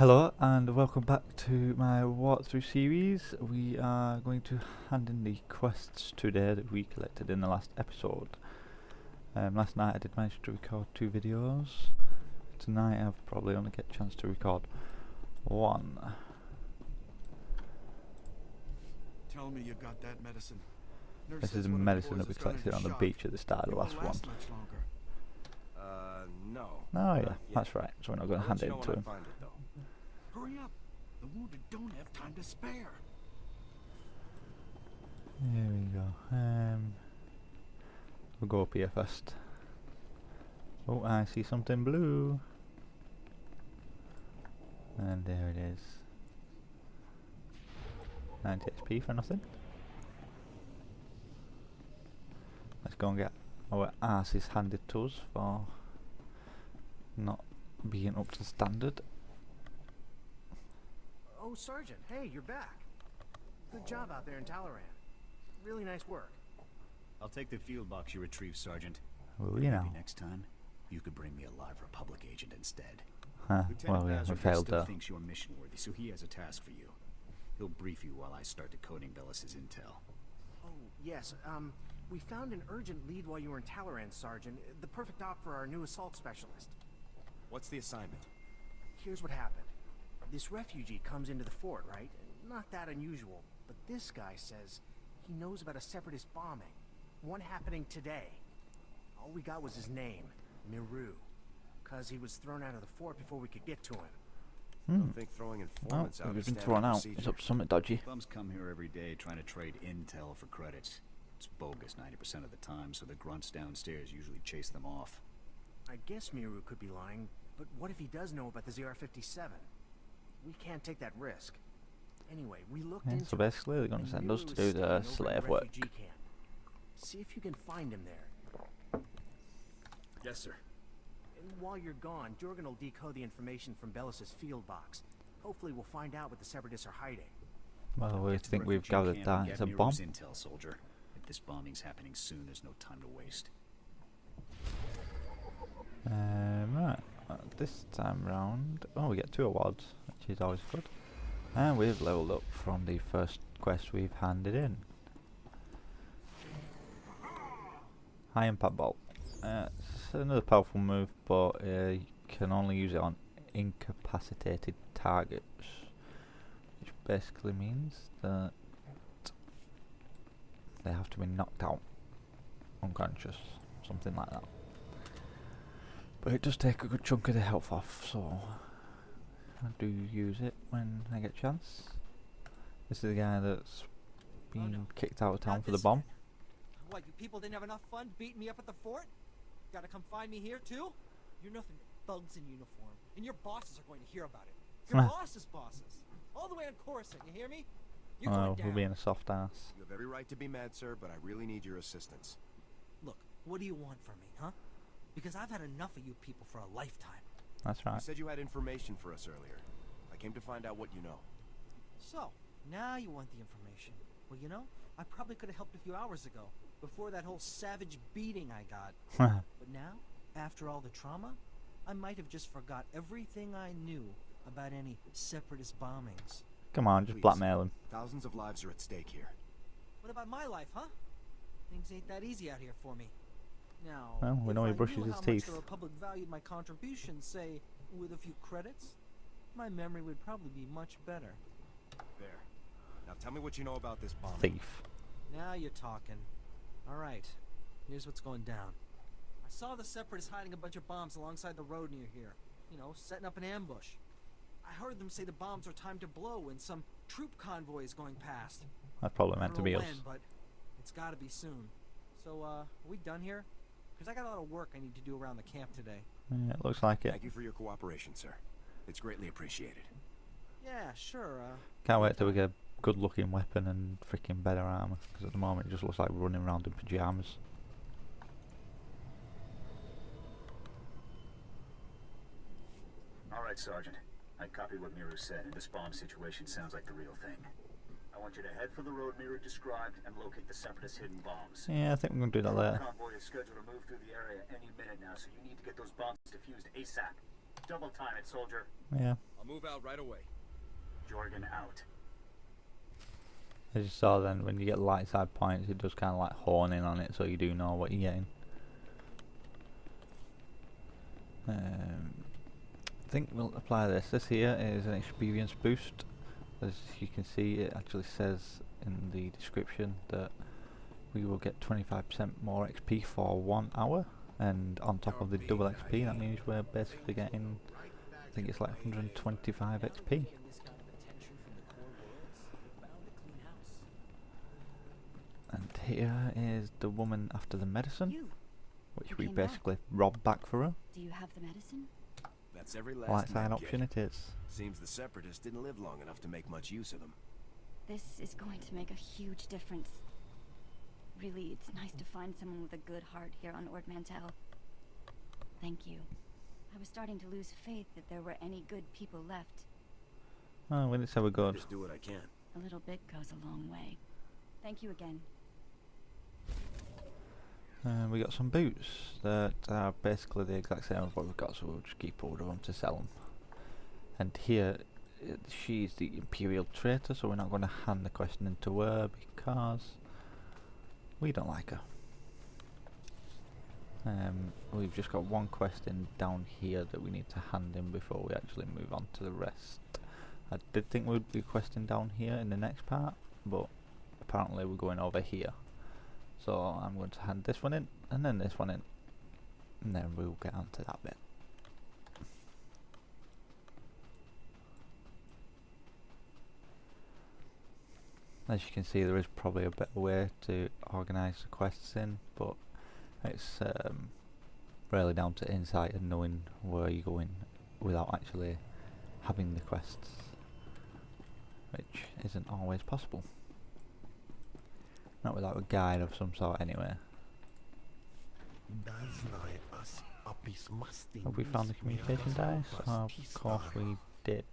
Hello and welcome back to my walkthrough series. We are going to hand in the quests today that we collected in the last episode. Last night I did manage to record 2 videos. Tonight I'll probably only get a chance to record 1. Tell me you got that medicine. This is the medicine that we collected on the beach at the start of the last one. No. Oh yeah, that's right. So we're not going to hand it in to him. Hurry up. The wounded don't have time to spare. Here we go. We'll go up here first. Oh, I see something blue. And there it is. 90 XP for nothing. Let's go and get our asses handed to us for not being up to standard. Oh, Sergeant, hey, you're back. Good job out there in Talleyrand. Really nice work. I'll take the field box you retrieved, Sergeant. Well, you know. Maybe next time, you could bring me a live Republic agent instead. Well, Lieutenant yeah, we Bazard failed still there. thinks you're mission worthy, so he has a task for you. He'll brief you while I start decoding Bellis's intel. Oh, yes, we found an urgent lead while you were in Talleyrand, Sergeant. The perfect op for our new assault specialist. What's the assignment? Here's what happened. This refugee comes into the fort, right? Not that unusual, but this guy says he knows about a separatist bombing. One happening today. All we got was his name, Miru. 'Cause he was thrown out of the fort before we could get to him. I don't think throwing Oh, informants out we've is been standard thrown out. procedure. It's up to something dodgy. Bums come here every day trying to trade intel for credits. It's bogus 90% of the time, so the grunts downstairs usually chase them off. I guess Miru could be lying, but what if he does know about the ZR-57? We can't take that risk. Anyway, we looked Yeah, into so basically they're it, going to and send Miru us to is do staying the over slave at the work. refugee camp. See if you can find him there. Yes, sir. And while you're gone, Jorgen will decode the information from Bellis's field box. Hopefully we'll find out what the Separatists are hiding. Well, we Get to the think we've refugee gathered camp that and it's get a bomb. Miru's intel, soldier. If this bombing's happening soon, there's no time to waste. Right, this time round, oh, we get 2 awards, which is always good. And we've leveled up from the first quest we've handed in. High impact bolt. It's another powerful move, but you can only use it on incapacitated targets, which basically means that they have to be knocked out, unconscious, something like that. But it does take a good chunk of the health off, so I do use it when I get a chance. This is the guy that's been kicked out of town for the bomb. What, you people didn't have enough fun beating me up at the fort? Gotta come find me here too? You're nothing but bugs in uniform, and your bosses are going to hear about it. Your boss's bosses. All the way on Coruscant, you hear me? You're going We're down. being a soft ass. You have every right to be mad, sir, but I really need your assistance. Look, what do you want from me, huh? Because I've had enough of you people for a lifetime. That's You right. said you had information for us earlier. I came to find out what you know. So, now you want the information. Well, you know, I probably could have helped a few hours ago, before that whole savage beating I got. But now, after all the trauma, I might have just forgot everything I knew about any separatist bombings. Come on, just Please. blackmail him. Thousands of lives are at stake here. What about my life, huh? Things ain't that easy out here for me. Now, Well, we know if he I brushes knew his how teeth. much the Republic valued my contributions, say, with a few credits, my memory would probably be much better. There. Now tell me what you know about this bomb. Thief. Now you're talking. Alright, here's what's going down. I saw the Separatists hiding a bunch of bombs alongside the road near here. You know, setting up an ambush. I heard them say the bombs are timed to blow when some troop convoy is going past. That's probably I meant to don't be know us. when, but it's gotta be soon. So, are we done here? Because I got a lot of work I need to do around the camp today. Yeah, it looks like it. Thank you for your cooperation, sir. It's greatly appreciated. Yeah, sure, Can't wait till we get a good looking weapon and freaking better armor, because at the moment it just looks like running around in pyjamas. Alright, Sergeant. I copied what Miru said, and this bomb situation sounds like the real thing. I want you to head for the road Miru described and locate the Separatist hidden bombs. Yeah, I think we're going to do that The later. convoy is scheduled to move through the area any minute now, so you need to get those bombs defused ASAP. Double time it, soldier. Yeah. I'll move out right away. Jorgen out. As you saw then, when you get light side points, it does kind of like hone in on it, so you do know what you're getting. I think we'll apply this. This here is an experience boost. As you can see, it actually says in the description that we will get 25% more XP for 1 hour, and on top of the double XP, that means we're basically getting, I think it's like 125 XP. And here is the woman after the medicine, which we basically rob back for her. Do you have the medicine? That's every last Light side med option kit. it is. Seems the Separatists didn't live long enough to make much use of them. This is going to make a huge difference. Really, it's nice to find someone with a good heart here on Ord Mantell. Thank you. I was starting to lose faith that there were any good people left. Oh, well, let's have a go. Just do what I can. A little bit goes a long way. Thank you again. We got some boots that are basically the exact same as what we've got, so we'll just keep hold of them to sell them. And here, she's the Imperial traitor, so we're not going to hand the question in to her because we don't like her. We've just got one question down here that we need to hand in before we actually move on to the rest. I did think we'd be a question down here in the next part, but apparently we're going over here. So I'm going to hand this one in, and then this one in, and then we'll get on to that bit. As you can see, there is probably a better way to organise the quests in, but it's really down to insight and knowing where you're going without actually having the quests, which isn't always possible. Not without a guide of some sort, anyway. Have we found the communication dice? Of course we did.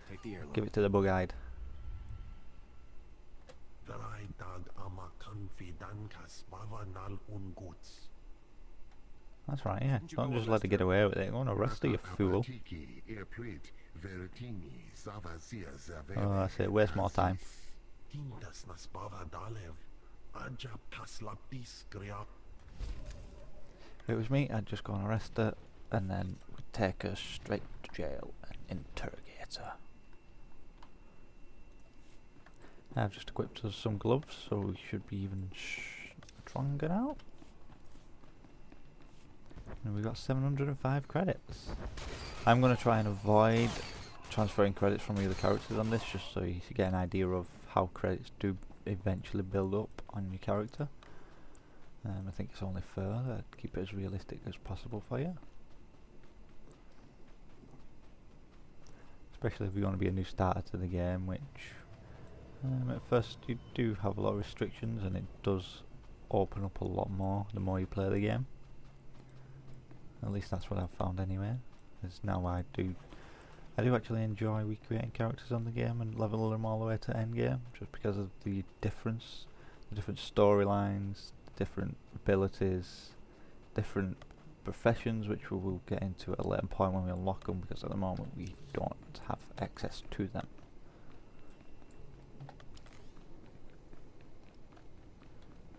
Take the airlock. Give it to the bug-eyed. That's right, yeah. Don't just let it get away with it. Go on, arrest her, you fool. Oh, that's it. Waste more time. If it was me, I'd just go and arrest her, and then we'd take her straight to jail and interrogate her. I've just equipped us some gloves, so we should be even stronger now. And we've got 705 credits. I'm going to try and avoid transferring credits from the other characters on this, just so you get an idea of how credits do eventually build up on your character. I think it's only fair to keep it as realistic as possible for you. Especially if you're going to be a new starter to the game, which at first you do have a lot of restrictions, and it does open up a lot more the more you play the game. At least that's what I've found anyway. As now I do actually enjoy recreating characters on the game and leveling them all the way to end game, just because of the different storylines, different abilities, different professions, which we will get into at a later point when we unlock them, because at the moment we don't have access to them.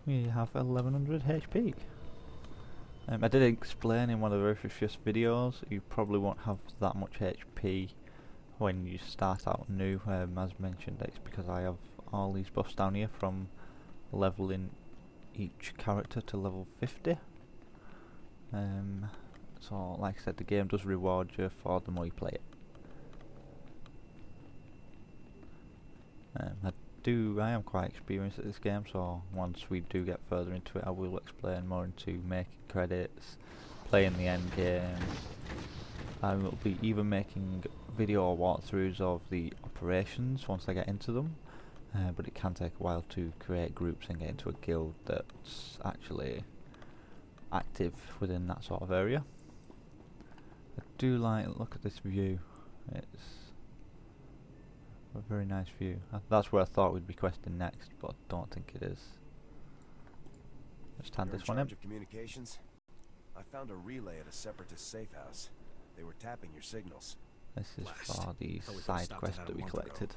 We have 1100 HP. I did explain in one of the very first videos, you probably won't have that much HP when you start out new. As mentioned, it's because I have all these buffs down here from leveling each character to level 50. So like I said, the game does reward you for the more you play it. I am quite experienced at this game, so once we do get further into it, I will explain more into making credits, playing the end game. I will be even making video walkthroughs of the operations once I get into them, but it can take a while to create groups and get into a guild that's actually active within that sort of area. I do like, look at this view, it's a very nice view. That's where I thought we'd be questing next, but I don't think it is. Just hand You're this one in. in charge of communications? I found a relay at a Separatist safe house. They were tapping your signals. This is Blast. for the Thought we could've side stopped quest at that we a month ago. collected.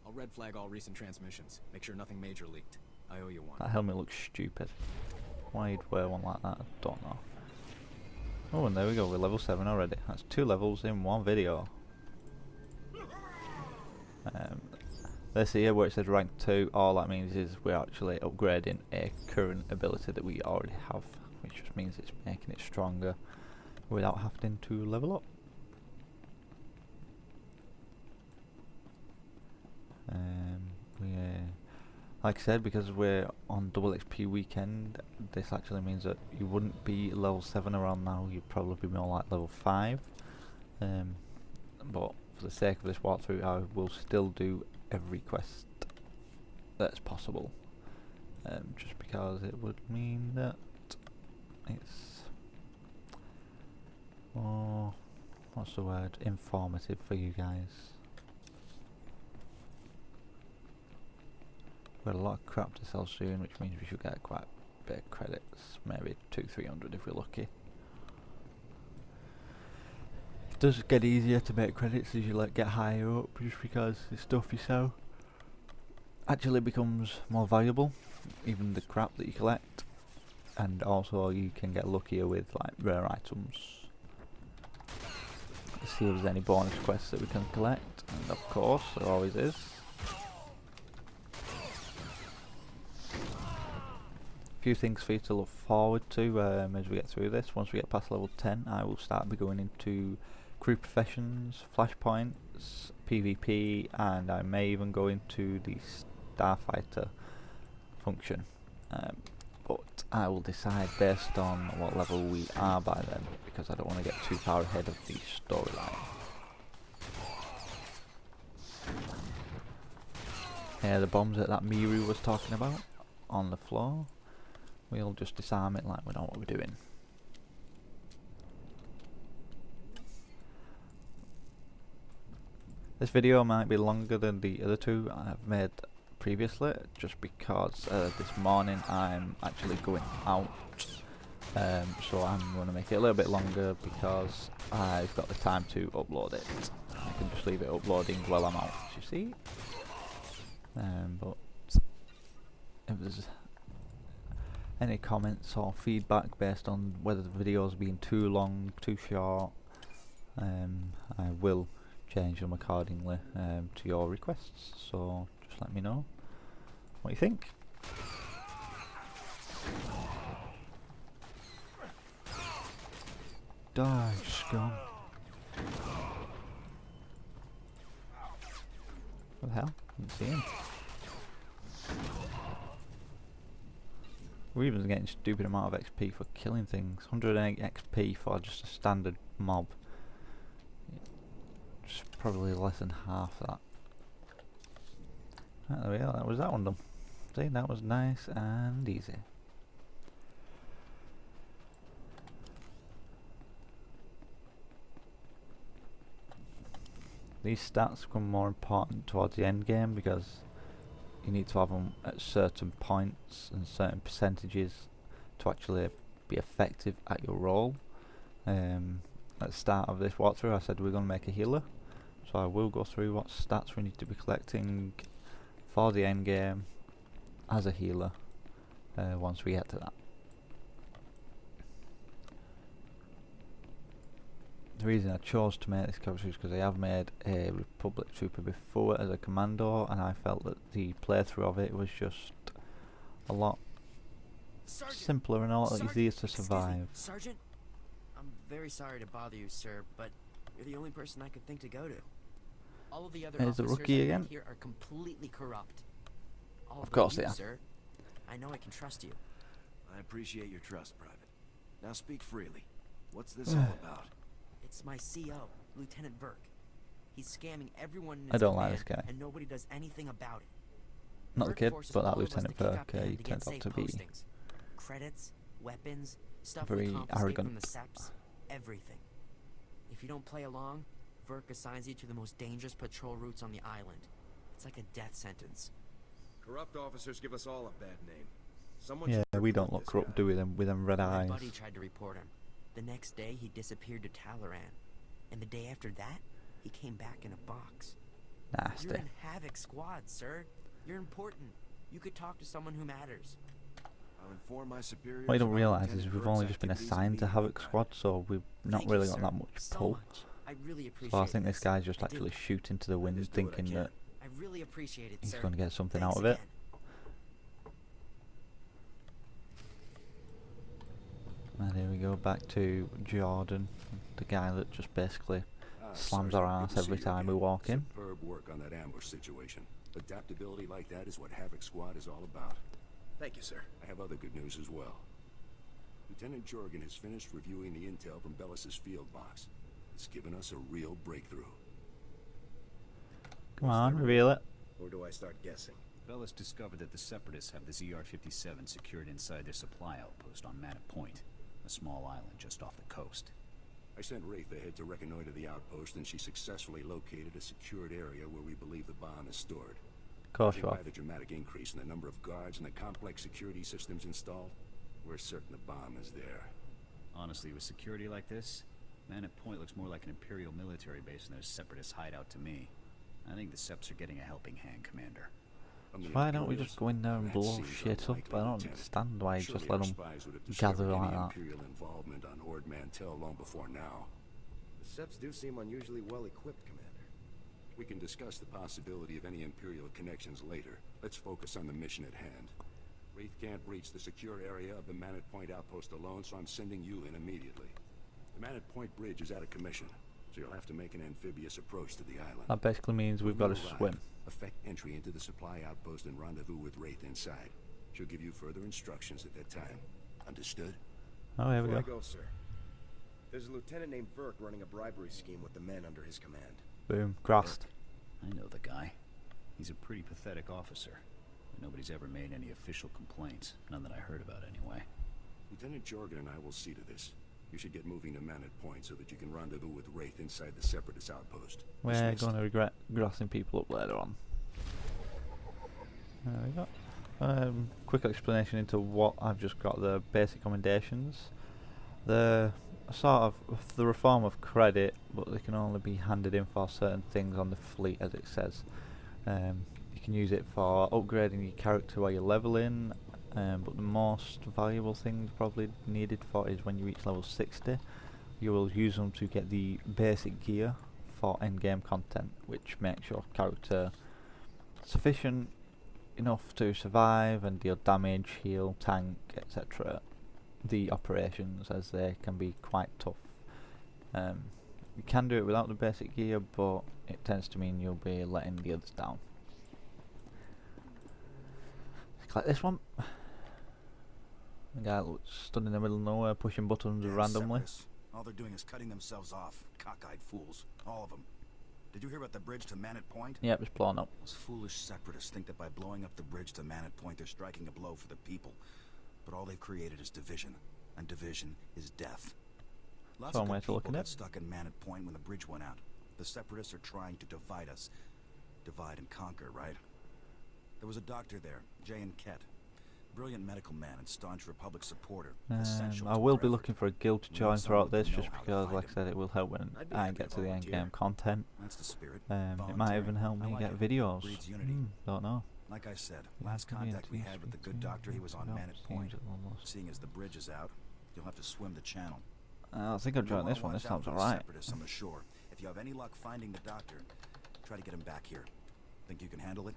I'll red flag all recent transmissions. Make sure nothing major leaked. I owe you one. That helmet looks stupid. Why you'd wear one like that, I don't know. Oh, and there we go, we're level 7 already. That's 2 levels in one video. This here where it says rank 2, all that means is we're actually upgrading a current ability that we already have, which just means it's making it stronger without having to level up. Like I said, because we're on double XP weekend, this actually means that you wouldn't be level 7 around now, you'd probably be more like level 5. But for the sake of this walkthrough, I will still do every quest that's possible. Just because it would mean that it's more, what's the word, informative for you guys. We've got a lot of crap to sell soon, which means we should get quite a bit of credits, maybe 200-300 if we're lucky. It does get easier to make credits as you get higher up, just because the stuff you sell actually becomes more valuable, even the crap that you collect, and also you can get luckier with like rare items. Let's see if there's any bonus quests that we can collect, and of course there always is. Few things for you to look forward to as we get through this. Once we get past level 10, I will start be going into crew professions, flashpoints, PvP, and I may even go into the starfighter function. But I will decide based on what level we are by then, because I don't want to get too far ahead of the storyline. Yeah, the bombs that Miru was talking about on the floor. We'll just disarm it like we know what we're doing. This video might be longer than the other two I've made previously, just because this morning I'm actually going out. So I'm going to make it a little bit longer because I've got the time to upload it. I can just leave it uploading while I'm out, you see. But if there's any comments or feedback based on whether the video's been too long, too short, I will change them accordingly to your requests, so just let me know what you think. Die, scum. What the hell? Didn't see him. We're even getting stupid amount of XP for killing things. 108 XP for just a standard mob. Just probably less than half that. Right, there we go, that was that one done. See, that was nice and easy. These stats become more important towards the end game because you need to have them at certain points and certain percentages to actually be effective at your role. At the start of this walkthrough I said we're going to make a healer, so I will go through what stats we need to be collecting for the end game as a healer once we get to that. The reason I chose to make this character is because I have made a Republic Trooper before as a commando, and I felt that the playthrough of it was just a lot simpler and a lot easier to survive. Sergeant, I'm very sorry to bother you, sir, but you're the only person I could think to go to. All of the other There's the officers rookie I again. met here are completely corrupt. All Of course you, they are. sir. I know I can trust you. I appreciate your trust, Private. Now speak freely. What's this all about? It's my CO, Lieutenant Verk. He's scamming everyone in his I don't like command, this guy. and nobody does anything about it. Not the Verk kid, forces but that all of us Lieutenant to kick Burke, up the he end to turns get out safe to be postings. Credits, weapons, stuff very we confiscate arrogant. from the SEPs, everything. If you don't play along, Verk assigns you to the most dangerous patrol routes on the island. It's like a death sentence. Corrupt officers give us all a bad name. Someone Yeah, should we report don't look this corrupt, guy. do we? Them with them red My eyes. buddy tried to report him. The next day, he disappeared to Talaran. And the day after that, he came back in a box. Nasty. You're in Havoc Squad, sir. You're important. You could talk to someone who matters. I'll inform my superiors. What you don't about realise Lieutenant is we've Burke's only just been activities assigned to and Havoc meeting Squad, so we've not Thank really you, got sir, that much so pull. much. I really appreciate So I think this this. guy's just I do. actually shooting to the wind, just do what I thinking can. that I really appreciate it, he's sir. going to get something Thanks out of it. again. And here we go, back to Jordan, the guy that just basically slams Sergeant, our good ass to see every you time we again. walk in. Superb work on that ambush situation. Adaptability like that is what Havoc Squad is all about. Thank you, sir. I have other good news as well. Lieutenant Jorgen has finished reviewing the intel from Bellis's field box. It's given us a real breakthrough. Come on, reveal it. Or do I start guessing? Bellis discovered that the Separatists have the ZR-57 secured inside their supply outpost on Manor Point, a small island just off the coast. I sent Wraith ahead to reconnoiter the outpost, and she successfully located a secured area where we believe the bomb is stored. Of course you Judging are. by the dramatic increase in the number of guards and the complex security systems installed, we're certain the bomb is there. Honestly, with security like this, Manor Point looks more like an Imperial military base than a Separatist hideout to me. I think the Seps are getting a helping hand, Commander. From the So why don't we Imperials, just go in there and that blow seems shit up? unlikely, I don't Lieutenant. understand why you Surely just let our them spies would have gather discovered like any that. Imperial involvement on Ord Mantell long before now. The Seps do seem unusually well equipped, Commander. We can discuss the possibility of any Imperial connections later. Let's focus on the mission at hand. Wraith can't breach the secure area of the Manor Point outpost alone, so I'm sending you in immediately. The Manor Point bridge is out of commission, so you'll have to make an amphibious approach to the island. That basically means we've got to When you arrive, swim. Effect entry into the supply outpost and rendezvous with Wraith inside. She'll give you further instructions at that time. Understood? Oh, here we Before go. I go, sir, there's a lieutenant named Burke running a bribery scheme with the men under his command. Boom, crossed. I know the guy. He's a pretty pathetic officer. But nobody's ever made any official complaints. None that I heard about, anyway. Lieutenant Jorgen and I will see to this. You should get moving to Manor Point so that you can rendezvous with Wraith inside the Separatist outpost. We're Dismissed. going to regret grassing people up later on. There we go. Quick explanation into what I've just got. The basic commendations. The sort of the reform of credit, but they can only be handed in for certain things on the fleet, as it says. You can use it for upgrading your character while you're leveling, but the most valuable thing probably needed for is when you reach level 60. You will use them to get the basic gear for endgame content, which makes your character sufficient enough to survive and deal damage, heal, tank, etc. The operations, as they can be quite tough. You can do it without the basic gear, but it tends to mean you'll be letting the others down. Click this one. The guy looks stood in the middle of nowhere pushing buttons Damn randomly. Separatists. All they're doing is cutting themselves off. Cockeyed fools. All of them. Did you hear about the bridge to Manor Point? Yep, it's blown up. Those foolish separatists think that by blowing up the bridge to Manor Point, they're striking a blow for the people. But all they've created is division. And division is death. Lots Some of way good to look people at got it. stuck in Manor Point when the bridge went out. The separatists are trying to divide us. Divide and conquer, right? There was a doctor there, J.N. Kett. Brilliant medical man and staunch Republic supporter. Essential I to will our be effort. looking for a guild to We need join someone throughout who this, can just know how to because, find like I him. said, it will help when I'd be I happy get to to the volunteer. endgame content. That's the spirit. It might Volunteering. even help I me like get it. videos. Breeds unity. Don't know. Like I said, Yeah, last give me a contact we tweet, had with the tweet good to me. doctor, he was on No, Manor seems Point. almost. Seeing as the bridge is out, you'll have to swim the channel. I think I'll You'll join wanna this one. This watch out sounds for the alright. Separatists on the shore. If you have any luck finding the doctor, try to get him back here. Think you can handle it?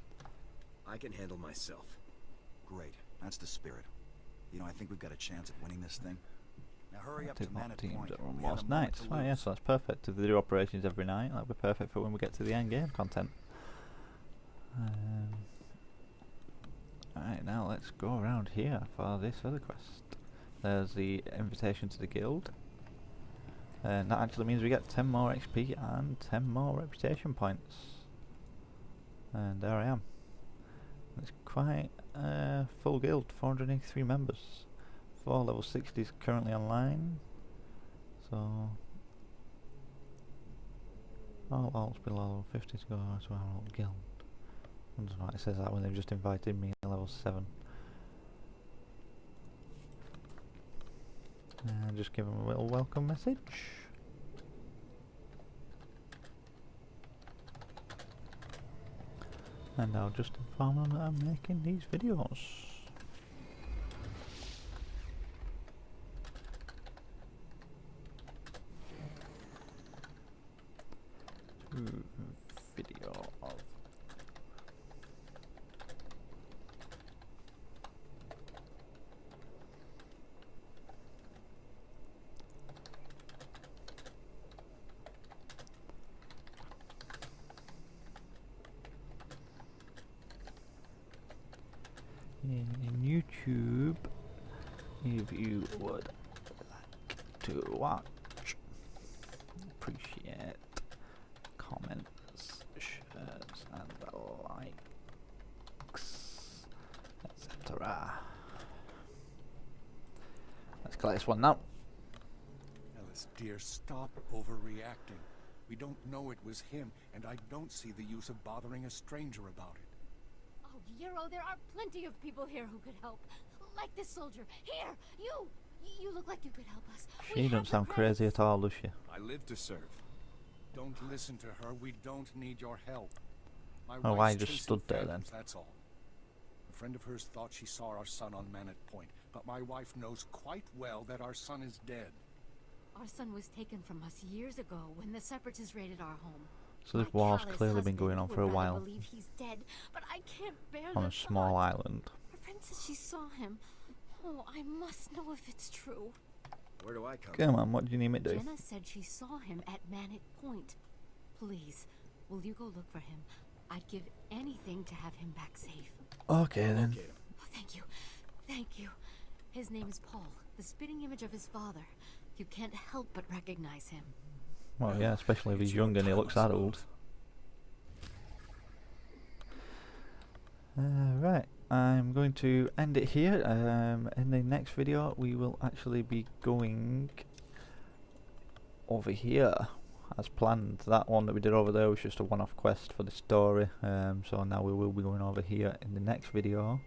I can handle myself. Great. That's the spirit. You know, I think we've got a chance at winning this thing. Now hurry up to Active mock Manor teams Point. at We have a most moment nights. to Oh, yeah, lose. so that's perfect. If they do operations every night, that'll be perfect for when we get to the end game content. Alright, now let's go around here for this other quest. There's the invitation to the guild. And that actually means we get 10 more XP and 10 more reputation points. And there I am. It's quite a full guild, 483 members. 4 level 60s currently online. So all alts below level 50 to go to our old guild. I don't know why it says that when they've just invited me at level 7. And just give them a little welcome message. And I'll just inform them that I'm making these videos. Video of in YouTube, if you would like to watch, appreciate comments, shares and likes, etc. Let's collect this one now. Alice, dear, stop overreacting. We don't know it was him, and I don't see the use of bothering a stranger about it. Oh, Euro, there are plenty of people here who could help. Like this soldier. Here, you look like you could help us. She doesn't sound crazy at all, does she? I live to serve. Don't listen to her. We don't need your help. My Oh, wife's why just chasing stood there then? phantoms, that's all. A friend of hers thought she saw our son on Manet Point, but my wife knows quite well that our son is dead. Our son was taken from us years ago when the Separatists raided our home. So this My war's callous clearly been husband going on would for a rather while believe he's dead, but I can't bear on the a small thought. island. Her friend says she saw him. Oh, I must know if it's true. Where do I come? Come on, what do you need me to do? Jenna said she saw him at Manet Point. Please, will you go look for him? I'd give anything to have him back safe. Okay then. Locate him. Oh, thank you. Thank you. His name is Paul, the spitting image of his father. You can't help but recognize him. Well, yeah, especially if he's It's your young and he time, looks I that old. suppose. Right, I'm going to end it here. In the next video we will actually be going over here as planned. That one that we did over there was just a one-off quest for the story, so now we will be going over here in the next video,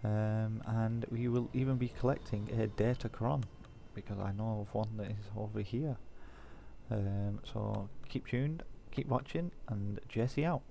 and we will even be collecting a data cron, because I know of one that is over here. So keep tuned, keep watching, and Jesse out.